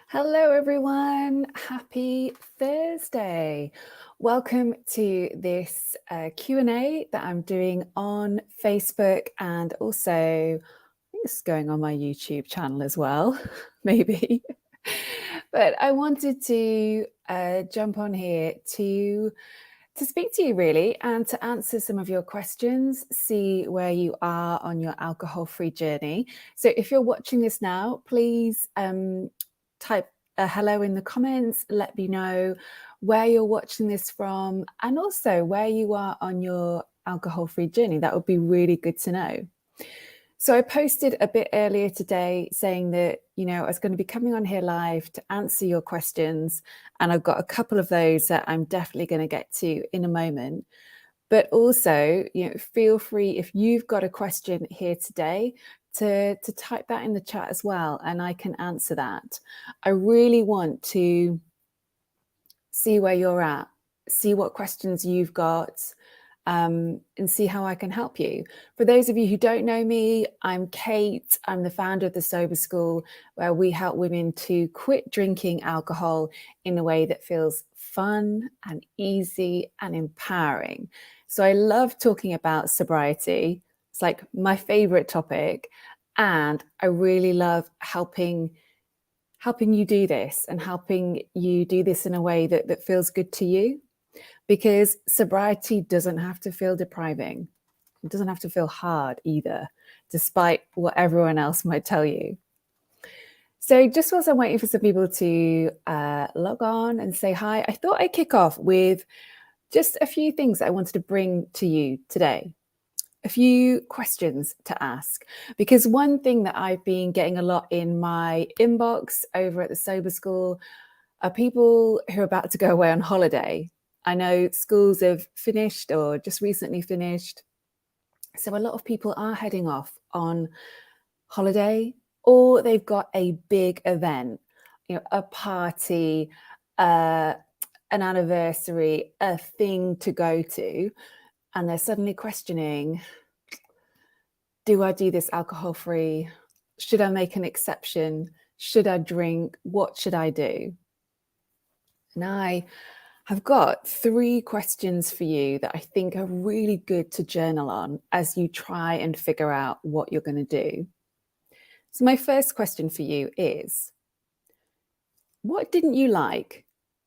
Hello, everyone. Happy Thursday. Welcome to this Q&A that I'm doing on Facebook, and also I think it's going on my YouTube channel as well, maybe. But I wanted to jump on here to speak to you really, and to answer some of your questions, see where you are on your alcohol-free journey. So if you're watching this now, please type a hello in the comments, let me know where you're watching this from, and also where you are on your alcohol-free journey. That would be really good to know. So I posted a bit earlier today saying that, I was going to be coming on here live to answer your questions. And I've got a couple of those that I'm definitely going to get to in a moment. But also, feel free, if you've got a question here today, to type that in the chat as well, and I can answer that. I really want to see where you're at, see what questions you've got, and see how I can help you. For those of you who don't know me, I'm Kate. I'm the founder of the Sober School, where we help women to quit drinking alcohol in a way that feels fun and easy and empowering. So I love talking about sobriety. It's like my favorite topic. And I really love helping you do this, and helping you do this in a way that feels good to you. Because sobriety doesn't have to feel depriving. It doesn't have to feel hard either, despite what everyone else might tell you. So just whilst I'm waiting for some people to log on and say hi, I thought I'd kick off with just a few things that I wanted to bring to you today. A few questions to ask, because one thing that I've been getting a lot in my inbox over at the Sober School are people who are about to go away on holiday. I know schools have finished or just recently finished. So a lot of people are heading off on holiday, or they've got a big event, a party, an anniversary, a thing to go to. And they're suddenly questioning, do I do this alcohol-free? Should I make an exception? Should I drink? What should I do? And I've got 3 questions for you that I think are really good to journal on as you try and figure out what you're going to do. So my first question for you is, what didn't you like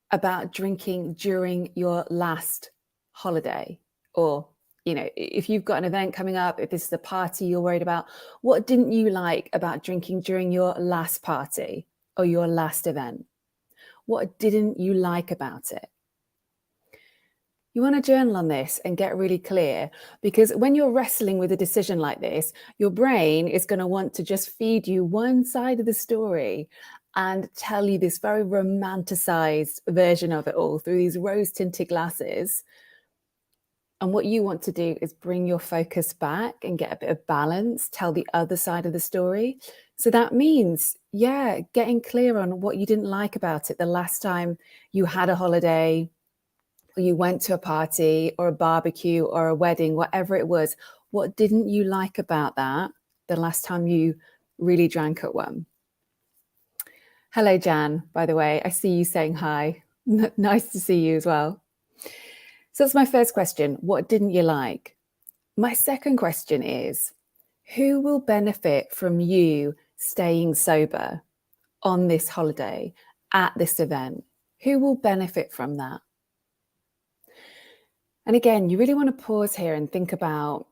about drinking during your last holiday? Or, if you've got an event coming up, if this is a party you're worried about, what didn't you like about drinking during your last party or your last event? What didn't you like about it? You want to journal on this and get really clear, because when you're wrestling with a decision like this, your brain is going to want to just feed you one side of the story and tell you this very romanticized version of it all through these rose-tinted glasses. And what you want to do is bring your focus back and get a bit of balance, tell the other side of the story. So that means, getting clear on what you didn't like about it the last time you had a holiday, or you went to a party or a barbecue or a wedding, whatever it was. What didn't you like about that the last time you really drank at one? Hello, Jan, by the way. I see you saying hi. Nice to see you as well. So that's my first question. What didn't you like? My second question is, who will benefit from you staying sober on this holiday, at this event? Who will benefit from that? And again, you really want to pause here and think about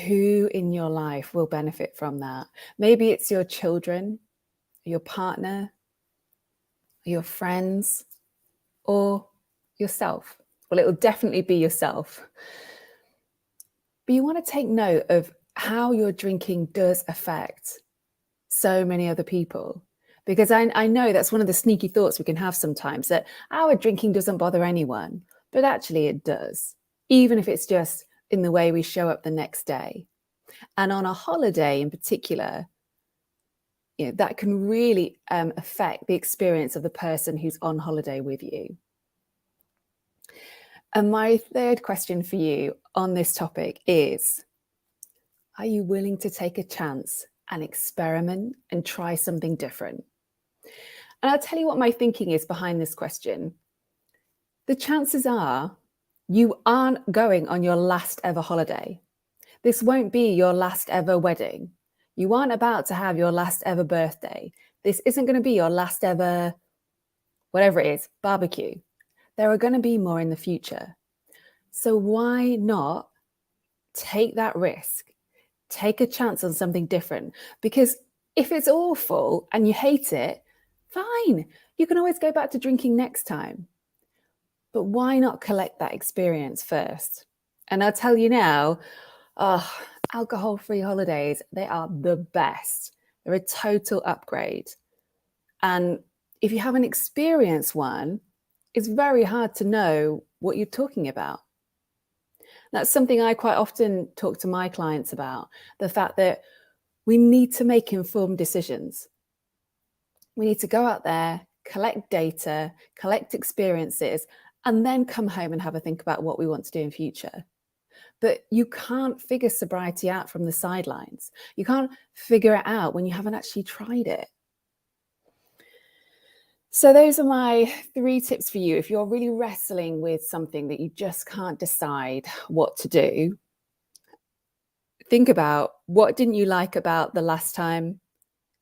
who in your life will benefit from that. Maybe it's your children, your partner, your friends, or yourself. Well, it will definitely be yourself. But you want to take note of how your drinking does affect so many other people. Because I know that's one of the sneaky thoughts we can have sometimes, that our drinking doesn't bother anyone. But actually it does, even if it's just in the way we show up the next day. And on a holiday in particular, that can really affect the experience of the person who's on holiday with you. And my third question for you on this topic is, are you willing to take a chance and experiment and try something different? And I'll tell you what my thinking is behind this question. The chances are you aren't going on your last ever holiday. This won't be your last ever wedding. You aren't about to have your last ever birthday. This isn't going to be your last ever, whatever it is, barbecue. There are going to be more in the future. So why not take that risk? Take a chance on something different. Because if it's awful and you hate it, fine. You can always go back to drinking next time. But why not collect that experience first? And I'll tell you now, alcohol-free holidays, they are the best. They're a total upgrade. And if you haven't experienced one, it's very hard to know what you're talking about. That's something I quite often talk to my clients about, the fact that we need to make informed decisions. We need to go out there, collect data, collect experiences, and then come home and have a think about what we want to do in future. But you can't figure sobriety out from the sidelines. You can't figure it out when you haven't actually tried it. So those are my 3 tips for you. If you're really wrestling with something that you just can't decide what to do, think about what didn't you like about the last time?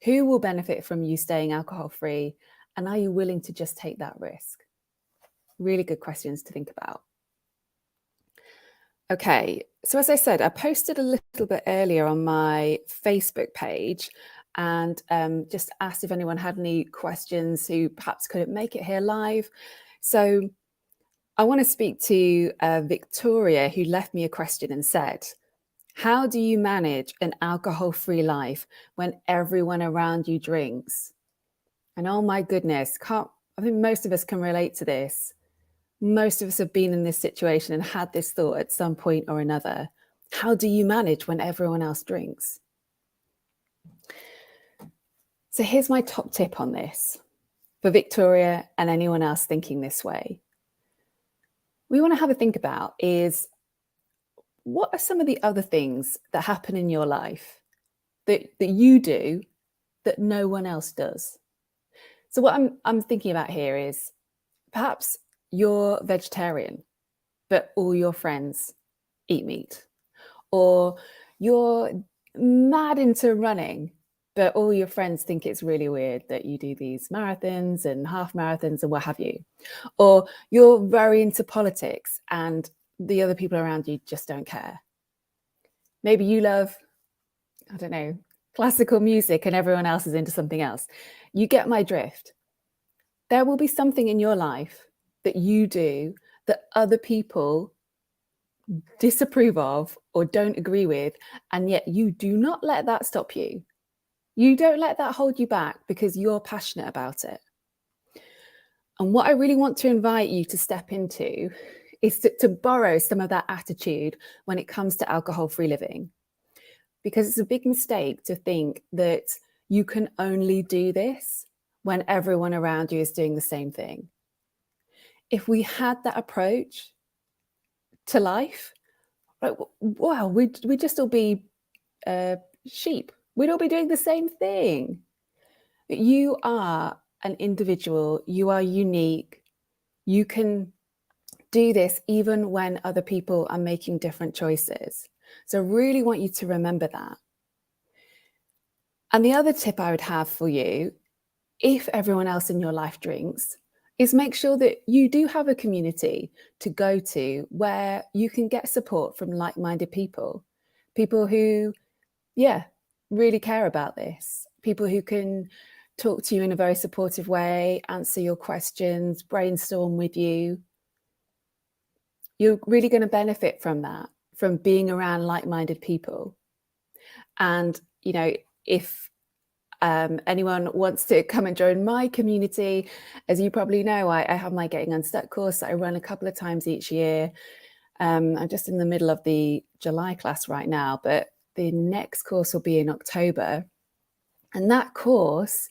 Who will benefit from you staying alcohol-free? And are you willing to just take that risk? Really good questions to think about. Okay, so as I said, I posted a little bit earlier on my Facebook page and just asked if anyone had any questions who perhaps couldn't make it here live. So I want to speak to Victoria, who left me a question and said, how do you manage an alcohol-free life when everyone around you drinks? And oh my goodness, I think most of us can relate to this. Most of us have been in this situation and had this thought at some point or another. How do you manage when everyone else drinks? So here's my top tip on this for Victoria and anyone else thinking this way. We want to have a think about is, what are some of the other things that happen in your life that you do that no one else does? So what I'm thinking about here is, perhaps you're vegetarian, but all your friends eat meat. Or you're mad into running, but all your friends think it's really weird that you do these marathons and half marathons and what have you. Or you're very into politics and the other people around you just don't care. Maybe you love, I don't know, classical music and everyone else is into something else. You get my drift. There will be something in your life that you do that other people disapprove of or don't agree with, and yet you do not let that stop you. You don't let that hold you back because you're passionate about it. And what I really want to invite you to step into is to borrow some of that attitude when it comes to alcohol-free living. Because it's a big mistake to think that you can only do this when everyone around you is doing the same thing. If we had that approach to life, like, wow, we'd just all be sheep. We'd all be doing the same thing. You are an individual. You are unique. You can do this even when other people are making different choices. So I really want you to remember that. And the other tip I would have for you, if everyone else in your life drinks, is make sure that you do have a community to go to where you can get support from like-minded people who, really care about this, people who can talk to you in a very supportive way, answer your questions, brainstorm with you. You're really going to benefit from that, from being around like-minded people. And, if anyone wants to come and join my community, as you probably know, I have my Getting Unstuck course that I run a couple of times each year. I'm just in the middle of the July class right now, but the next course will be in October. And that course,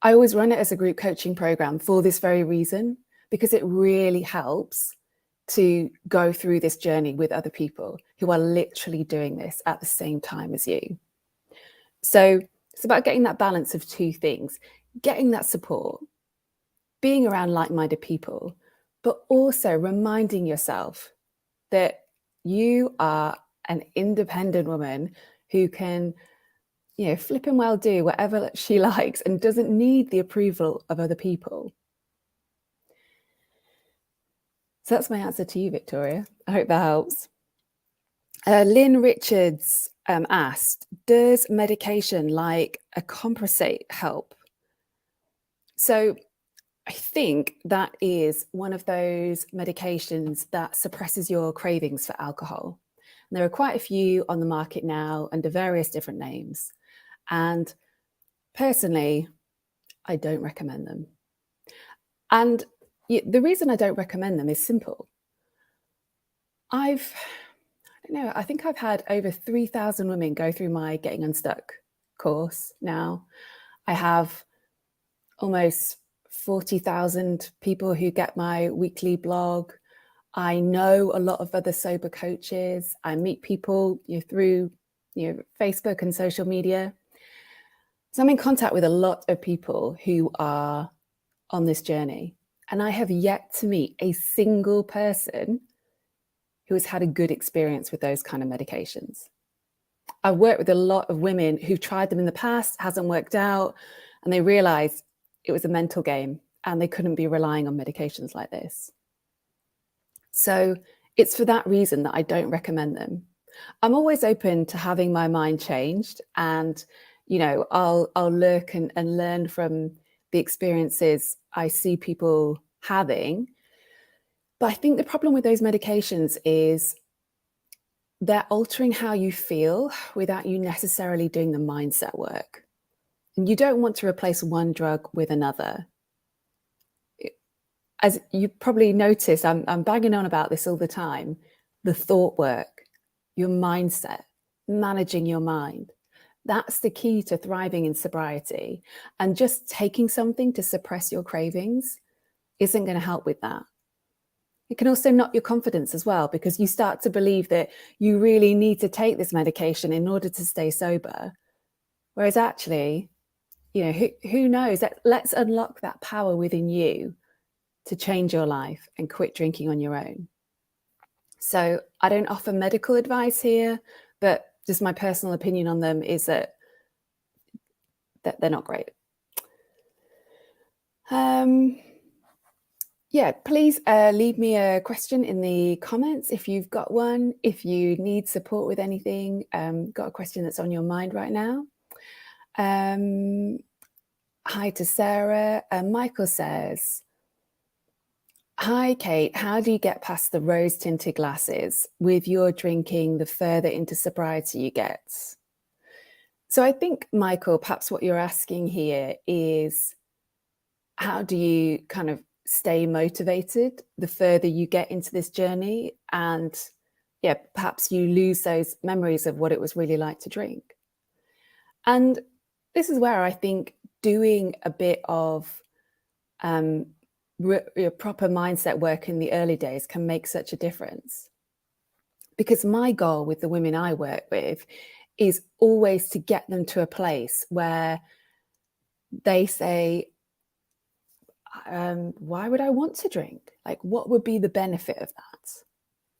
I always run it as a group coaching program for this very reason, because it really helps to go through this journey with other people who are literally doing this at the same time as you. So it's about getting that balance of 2 things. getting that support, being around like-minded people, but also reminding yourself that you are an independent woman who can, flipping well do whatever she likes and doesn't need the approval of other people. So that's my answer to you, Victoria. I hope that helps. Lynn Richards asked, does medication like a compensate help? So I think that is one of those medications that suppresses your cravings for alcohol. And there are quite a few on the market now under various different names. And personally, I don't recommend them. And the reason I don't recommend them is simple. I think I've had over 3,000 women go through my Getting Unstuck course now. I have almost 40,000 people who get my weekly blog. I know a lot of other sober coaches. I meet people through Facebook and social media. So I'm in contact with a lot of people who are on this journey. And I have yet to meet a single person who has had a good experience with those kind of medications. I've worked with a lot of women who've tried them in the past, hasn't worked out, and they realized it was a mental game and they couldn't be relying on medications like this. So it's for that reason that I don't recommend them. I'm always open to having my mind changed, and I'll look and learn from the experiences I see people having. But I think the problem with those medications is they're altering how you feel without you necessarily doing the mindset work. And you don't want to replace one drug with another. As you probably notice, I'm banging on about this all the time. The thought work, your mindset, managing your mind. That's the key to thriving in sobriety. And just taking something to suppress your cravings isn't going to help with that. It can also knock your confidence as well, because you start to believe that you really need to take this medication in order to stay sober. Whereas actually, who knows? Let's unlock that power within you to change your life and quit drinking on your own. So I don't offer medical advice here, but just my personal opinion on them is that they're not great. Please leave me a question in the comments if you've got one, if you need support with anything, got a question that's on your mind right now. Hi to Sarah. Michael says, hi, Kate. How do you get past the rose-tinted glasses with your drinking the further into sobriety you get? So I think, Michael, perhaps what you're asking here is, how do you kind of stay motivated the further you get into this journey? And perhaps you lose those memories of what it was really like to drink. And this is where I think doing a bit of proper mindset work in the early days can make such a difference. Because my goal with the women I work with is always to get them to a place where they say, why would I want to drink? Like, what would be the benefit of that?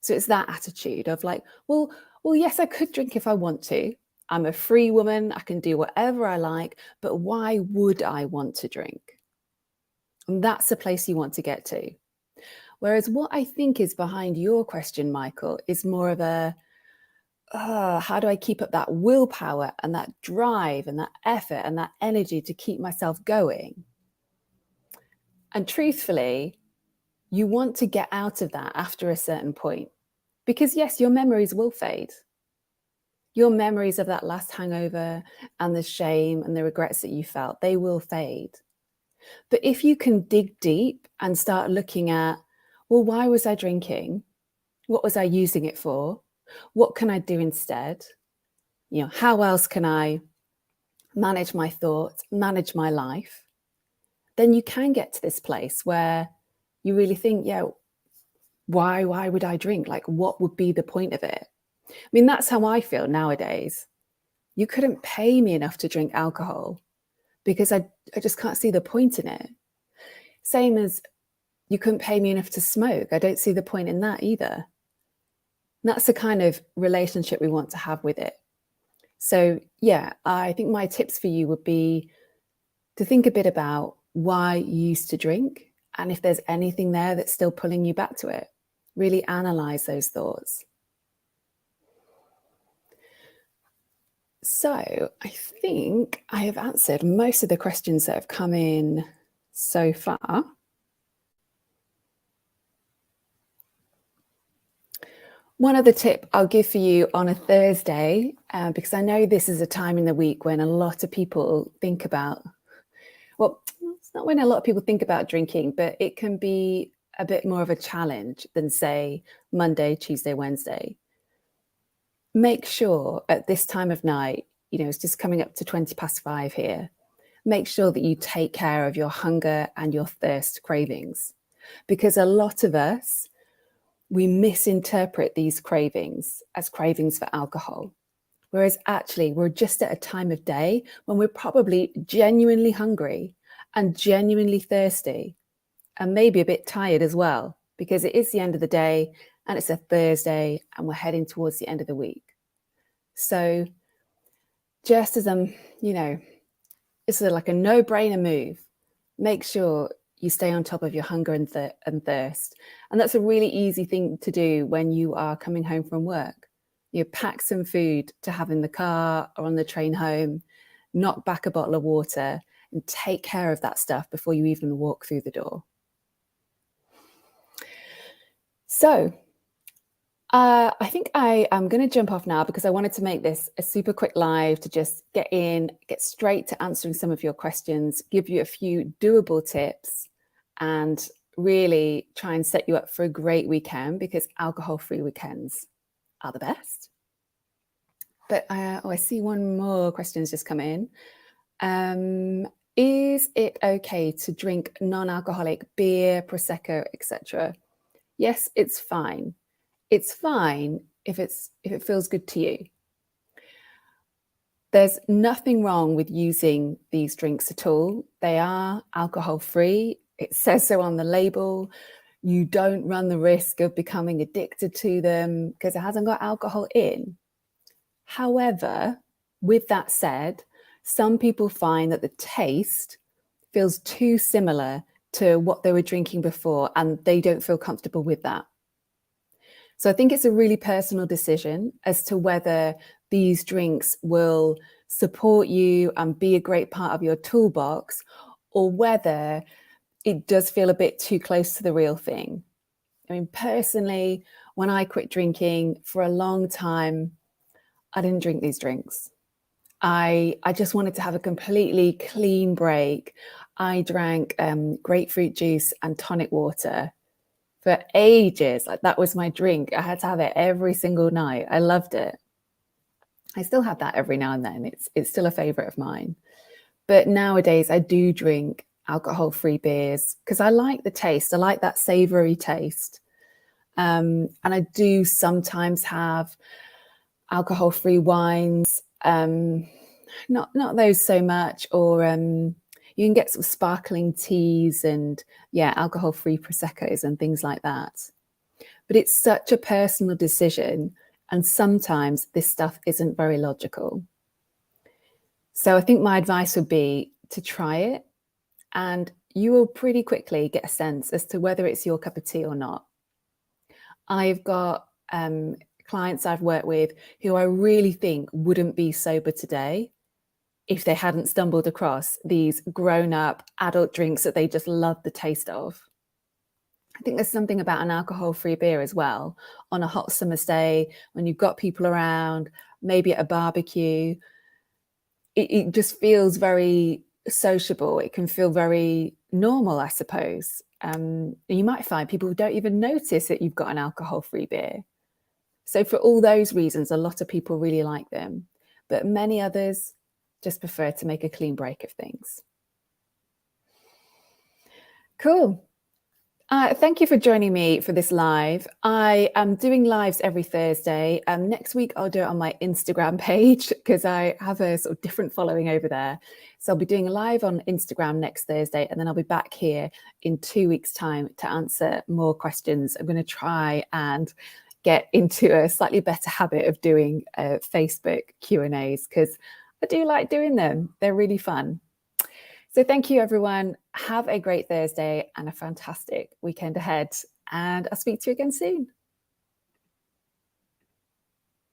So it's that attitude of like, well, yes, I could drink if I want to. I'm a free woman. I can do whatever I like, but why would I want to drink? And that's the place you want to get to. Whereas what I think is behind your question, Michael, is more of a, how do I keep up that willpower and that drive and that effort and that energy to keep myself going? And truthfully, you want to get out of that after a certain point. Because yes, your memories will fade. Your memories of that last hangover and the shame and the regrets that you felt, they will fade. But if you can dig deep and start looking at, well, why was I drinking? What was I using it for? What can I do instead? How else can I manage my thoughts, manage my life? Then you can get to this place where you really think, why would I drink? Like, what would be the point of it? I mean, that's how I feel nowadays. You couldn't pay me enough to drink alcohol, because I just can't see the point in it. Same as you couldn't pay me enough to smoke. I don't see the point in that either. And that's the kind of relationship we want to have with it. So yeah, I think my tips for you would be to think a bit about why you used to drink, and if there's anything there that's still pulling you back to it. Really analyze those thoughts. So I think I have answered most of the questions that have come in so far. One other tip I'll give for you on a Thursday, because I know this is a time in the week when a lot of people think about, well, it's not when a lot of people think about drinking, but it can be a bit more of a challenge than, say, Monday, Tuesday, Wednesday. Make sure at this time of night, it's just coming up to 5:20 here, make sure that you take care of your hunger and your thirst cravings, because a lot of us, we misinterpret these cravings as cravings for alcohol, whereas actually we're just at a time of day when we're probably genuinely hungry and genuinely thirsty, and maybe a bit tired as well, because it is the end of the day and it's a Thursday and we're heading towards the end of the week. So just as it's like a no-brainer move, make sure you stay on top of your hunger and thirst. And that's a really easy thing to do when you are coming home from work. You pack some food to have in the car or on the train home, knock back a bottle of water, and take care of that stuff before you even walk through the door. So I think I am going to jump off now, because I wanted to make this a super quick live to just get straight to answering some of your questions, give you a few doable tips, and really try and set you up for a great weekend, because alcohol-free weekends are the best. But I see one more question's just come in. Is it okay to drink non-alcoholic beer, Prosecco, etc.? Yes, it's fine. It's fine if it feels good to you. There's nothing wrong with using these drinks at all. They are alcohol-free. It says so on the label. You don't run the risk of becoming addicted to them because it hasn't got alcohol in. However, with that said, some people find that the taste feels too similar to what they were drinking before, and they don't feel comfortable with that. So I think it's a really personal decision as to whether these drinks will support you and be a great part of your toolbox, or whether it does feel a bit too close to the real thing. I mean, personally, when I quit drinking for a long time, I didn't drink these drinks. I just wanted to have a completely clean break. I drank grapefruit juice and tonic water for ages. Like, that was my drink. I had to have it every single night. I loved it. I still have that every now and then. It's still a favorite of mine. But nowadays I do drink alcohol-free beers because I like the taste. I like that savory taste. And I do sometimes have alcohol-free wines. Not those so much, or you can get some sparkling teas and alcohol-free Proseccos and things like that. But it's such a personal decision, and sometimes this stuff isn't very logical. So I think my advice would be to try it, and you will pretty quickly get a sense as to whether it's your cup of tea or not. I've got clients I've worked with who I really think wouldn't be sober today if they hadn't stumbled across these grown-up adult drinks that they just love the taste of. I think there's something about an alcohol-free beer as well on a hot summer's day when you've got people around, maybe at a barbecue. It just feels very sociable. It can feel very normal, I suppose. You might find people don't even notice that you've got an alcohol-free beer. So for all those reasons, a lot of people really like them, but many others just prefer to make a clean break of things. Cool. Thank you for joining me for this live. I am doing lives every Thursday. Next week, I'll do it on my Instagram page because I have a sort of different following over there. So I'll be doing a live on Instagram next Thursday, and then I'll be back here in 2 weeks' time to answer more questions. I'm going to try and get into a slightly better habit of doing Facebook Q&As because I do like doing them. They're really fun. So thank you, everyone. Have a great Thursday and a fantastic weekend ahead. And I'll speak to you again soon.